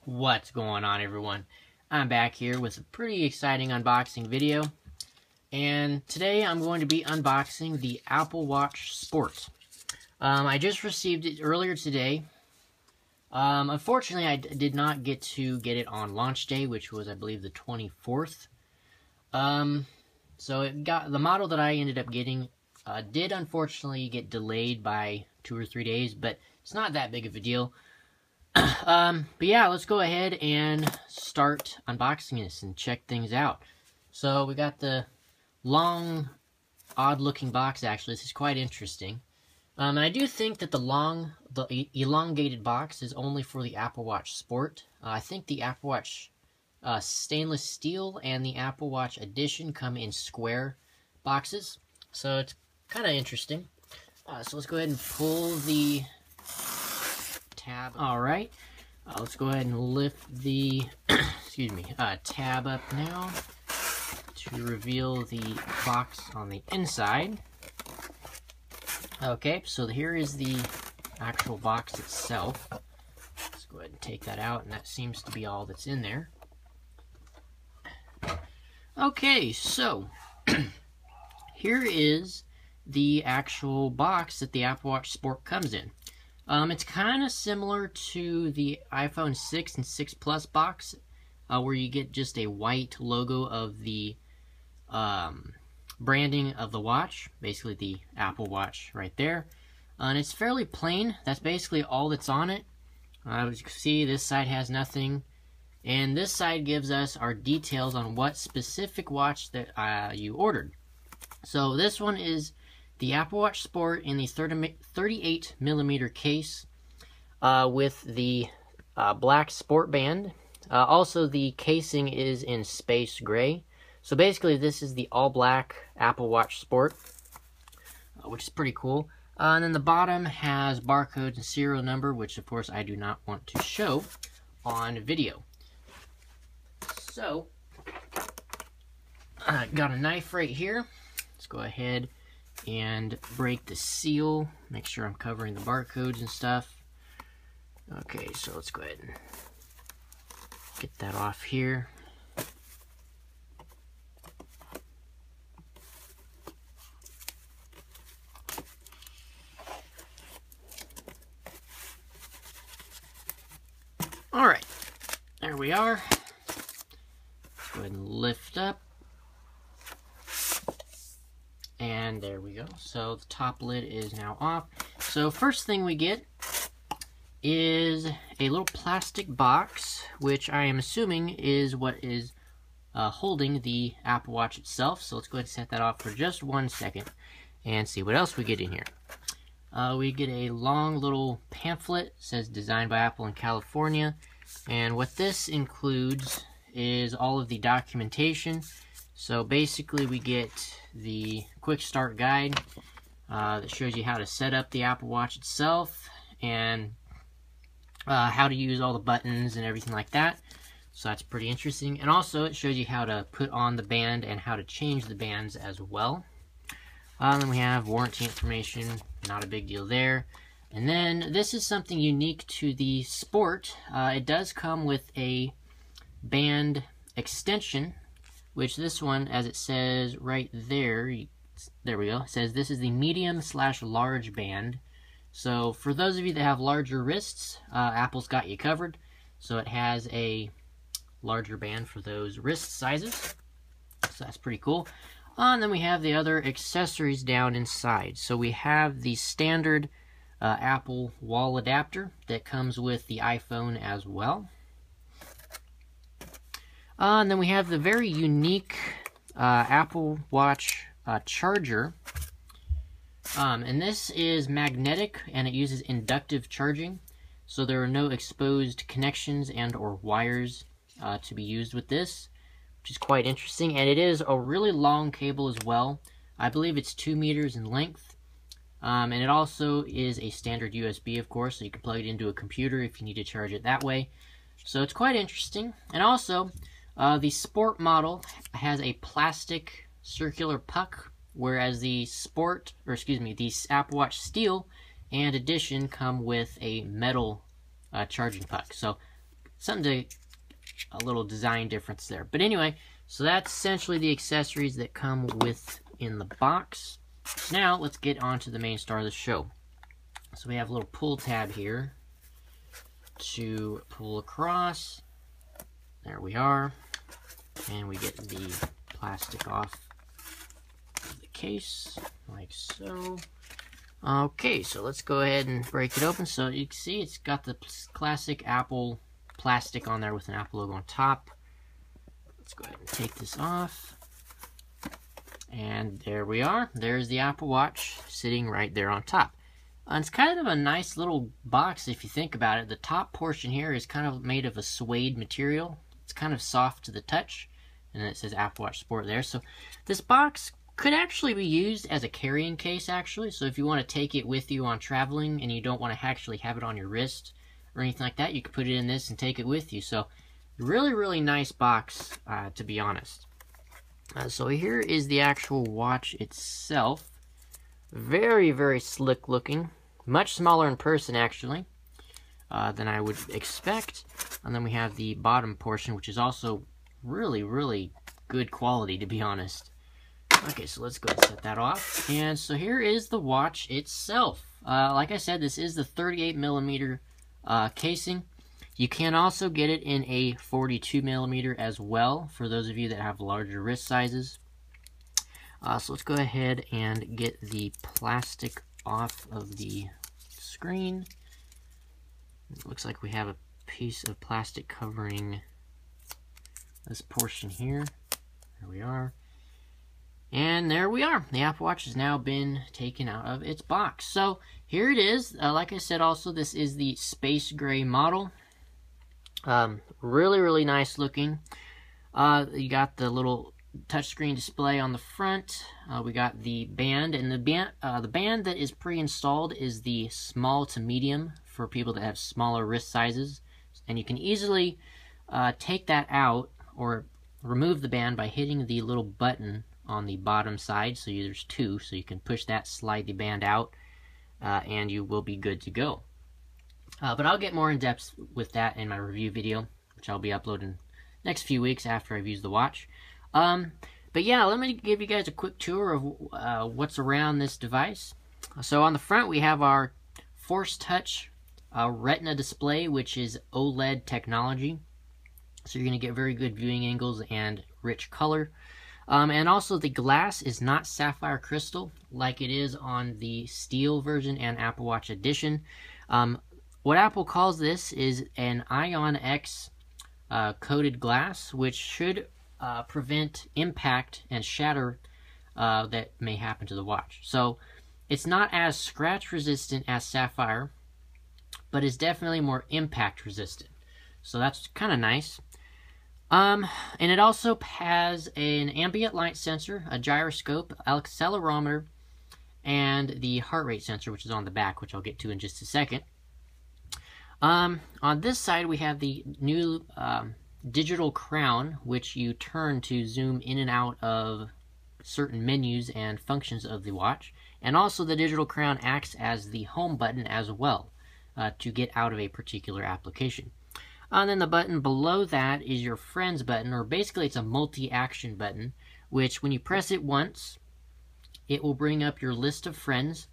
What's going on, everyone? I'm back here with a pretty exciting unboxing video, and today I'm going to be unboxing the Apple Watch Sport. I just received it earlier today. Unfortunately, I did not get to get it on launch day, which was, I believe, the 24th. So the model that I ended up getting did unfortunately get delayed by 2 or 3 days, but it's not that big of a deal. But yeah, let's go ahead and start unboxing this and check things out. So we got the long, odd-looking box. Actually, this is quite interesting. And I do think that the elongated box is only for the Apple Watch Sport. I think the Apple Watch stainless steel and the Apple Watch Edition come in square boxes. So it's kind of interesting. So let's go ahead and pull the tab. Alright, let's go ahead and lift the tab up now to reveal the box on the inside. Okay, so here is the actual box itself. Let's go ahead and take that out, and that seems to be all that's in there. Okay, so here is the actual box that the Apple Watch Sport comes in. It's kind of similar to the iPhone 6 and 6 Plus box, where you get just a white logo of the branding of the watch, basically the Apple Watch right there. And it's fairly plain. That's basically all that's on it. As you can see, this side has nothing. And this side gives us our details on what specific watch that you ordered. So this one is the Apple Watch Sport in the 38mm case with the black sport band. Also, the casing is in space gray. So basically, this is the all-black Apple Watch Sport, which is pretty cool. And then the bottom has barcodes and serial number, which of course I do not want to show on video. So, I got a knife right here. Let's go ahead and break the seal. Make sure I'm covering the barcodes and stuff. Okay, so let's go ahead and get that off here. Alright, there we are. Let's go ahead and lift up. And there we go. So the top lid is now off. So first thing we get is a little plastic box, which I am assuming is what is holding the Apple Watch itself. So let's go ahead and set that off for just 1 second and see what else we get in here. We get a long little pamphlet. It says designed by Apple in California. And what this includes is all of the documentation. So basically we get the quick start guide that shows you how to set up the Apple Watch itself and how to use all the buttons and everything like that. So that's pretty interesting. And also it shows you how to put on the band and how to change the bands as well. Then we have warranty information, not a big deal there. And then this is something unique to the Sport. It does come with a band extension, which this one, as it says right there, there we go, it says this is the medium/large band. So for those of you that have larger wrists, Apple's got you covered. So it has a larger band for those wrist sizes. So that's pretty cool. And then we have the other accessories down inside. So we have the standard Apple wall adapter that comes with the iPhone as well. And then we have the very unique Apple Watch charger. And this is magnetic and it uses inductive charging. So there are no exposed connections and or wires to be used with this, which is quite interesting. And it is a really long cable as well. I believe it's 2 meters in length. And it also is a standard USB, of course, so you can plug it into a computer if you need to charge it that way. So it's quite interesting. And also, the Sport model has a plastic circular puck, whereas the the Apple Watch Steel and Edition come with a metal charging puck. So a little design difference there. But anyway, so that's essentially the accessories that come within the box. Now let's get on to the main star of the show. So we have a little pull tab here to pull across. There we are. And we get the plastic off of the case, like so. Okay, so let's go ahead and break it open. So you can see it's got the classic Apple plastic on there with an Apple logo on top. Let's go ahead and take this off. And there we are. There's the Apple Watch sitting right there on top. And it's kind of a nice little box if you think about it. The top portion here is kind of made of a suede material. It's kind of soft to the touch. And then it says Apple Watch Sport there. So this box could actually be used as a carrying case, actually. So if you want to take it with you on traveling and you don't want to actually have it on your wrist or anything like that, you could put it in this and take it with you. So really, really nice box, to be honest. So here is the actual watch itself. Very, very slick looking. Much smaller in person, actually, than I would expect. And then we have the bottom portion, which is also really, really good quality, to be honest. Okay, so let's go ahead and set that off. And so here is the watch itself. Like I said, this is the 38mm casing. You can also get it in a 42mm as well, for those of you that have larger wrist sizes. So let's go ahead and get the plastic off of the screen. It looks like we have a piece of plastic covering this portion here. There we are. And there we are. The Apple Watch has now been taken out of its box. So here it is. Like I said, also, this is the space gray model. Really, really nice looking. You got the little touchscreen display on the front. We got the band, and the band that is pre-installed is the small to medium for people that have smaller wrist sizes. And you can easily take that out or remove the band by hitting the little button on the bottom side. So there's two, so you can push that, slide the band out, and you will be good to go. But I'll get more in depth with that in my review video, which I'll be uploading next few weeks after I've used the watch. But yeah, let me give you guys a quick tour of what's around this device. So on the front we have our Force Touch Retina display, which is OLED technology. So you're going to get very good viewing angles and rich color. And also the glass is not sapphire crystal like it is on the steel version and Apple Watch Edition. What Apple calls this is an Ion X coated glass, which should prevent impact and shatter that may happen to the watch. So it's not as scratch resistant as sapphire, but is definitely more impact resistant. So that's kind of nice. And it also has an ambient light sensor, a gyroscope, accelerometer, and the heart rate sensor, which is on the back, which I'll get to in just a second. On this side, we have the new digital crown, which you turn to zoom in and out of certain menus and functions of the watch. And also the digital crown acts as the home button as well, to get out of a particular application. And then the button below that is your friends button, or basically it's a multi-action button, which when you press it once, it will bring up your list of friends.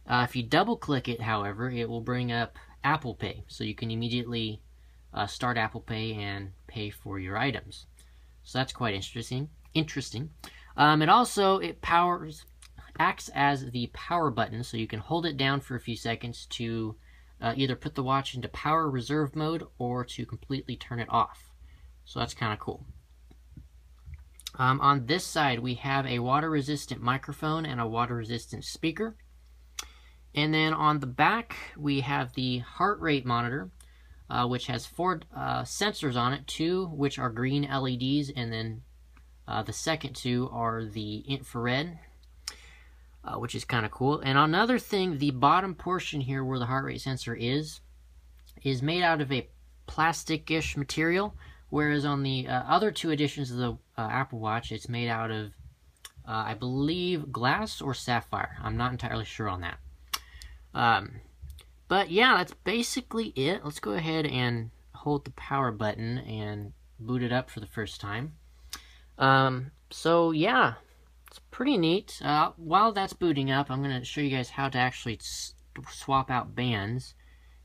If you double click it, however, it will bring up Apple Pay, so you can immediately start Apple Pay and pay for your items. So that's quite interesting. It also acts as the power button, so you can hold it down for a few seconds to either put the watch into power reserve mode or to completely turn it off. So that's kind of cool. On this side, we have a water-resistant microphone and a water-resistant speaker. And then on the back, we have the heart rate monitor, which has 4 sensors on it, 2 which are green LEDs, and then the second 2 are the infrared, which is kind of cool. And another thing, the bottom portion here where the heart rate sensor is made out of a plastic-ish material, whereas on the other 2 editions of the Apple Watch, it's made out of, I believe, glass or sapphire. I'm not entirely sure on that. But yeah, that's basically it. Let's go ahead and hold the power button and boot it up for the first time. So yeah, it's pretty neat. While that's booting up, I'm going to show you guys how to actually swap out bands.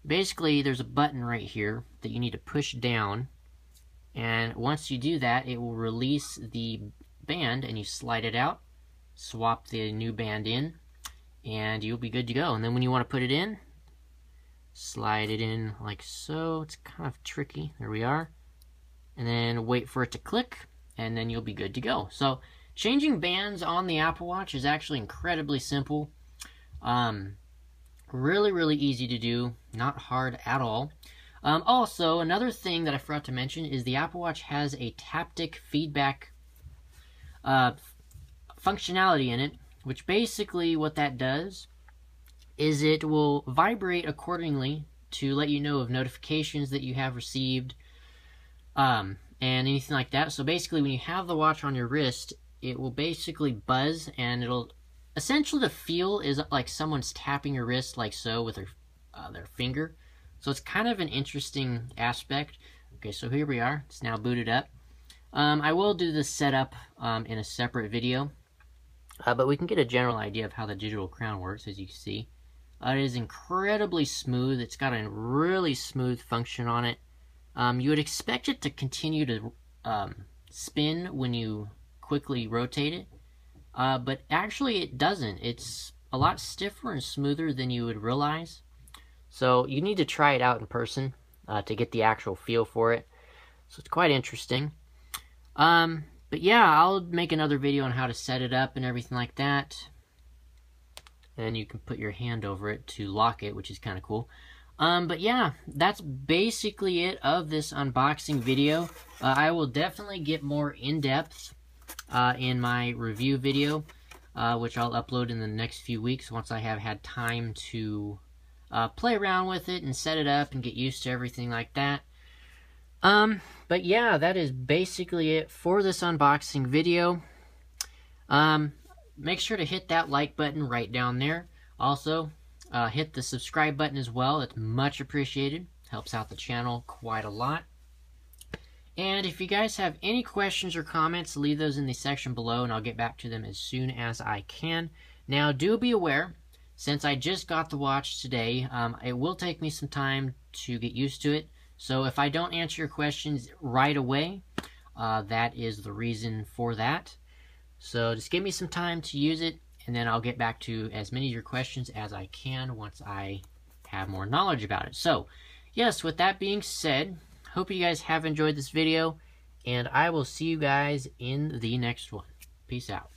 Basically, there's a button right here that you need to push down, and once you do that, it will release the band, and you slide it out, swap the new band in, and you'll be good to go. And then when you want to put it in, slide it in like so. It's kind of tricky. There we are. And then wait for it to click, and then you'll be good to go. So changing bands on the Apple Watch is actually incredibly simple. Really easy to do, not hard at all. Also, another thing that I forgot to mention is the Apple Watch has a taptic feedback functionality in it, which basically what that does is it will vibrate accordingly to let you know of notifications that you have received, and anything like that. So basically, when you have the watch on your wrist, it will basically buzz, and it'll essentially, the feel is like someone's tapping your wrist like so with their finger. So it's kind of an interesting aspect. Okay, so here we are. It's now booted up. I will do this setup in a separate video, but we can get a general idea of how the digital crown works, as you can see. It is incredibly smooth. It's got a really smooth function on it. You would expect it to continue to spin when you quickly rotate it. But actually it doesn't. It's a lot stiffer and smoother than you would realize. So you need to try it out in person to get the actual feel for it. So it's quite interesting. But yeah, I'll make another video on how to set it up and everything like that. And you can put your hand over it to lock it, which is kind of cool. But yeah, that's basically it of this unboxing video. I will definitely get more in-depth in my review video, which I'll upload in the next few weeks once I have had time to play around with it and set it up and get used to everything like that. But yeah, that is basically it for this unboxing video. Make sure to hit that like button right down there. Also, hit the subscribe button as well. It's much appreciated. Helps out the channel quite a lot. And if you guys have any questions or comments, leave those in the section below, and I'll get back to them as soon as I can. Now, do be aware, since I just got the watch today, it will take me some time to get used to it. So if I don't answer your questions right away, that is the reason for that. So just give me some time to use it, and then I'll get back to as many of your questions as I can once I have more knowledge about it. So, yes, with that being said, hope you guys have enjoyed this video, and I will see you guys in the next one. Peace out.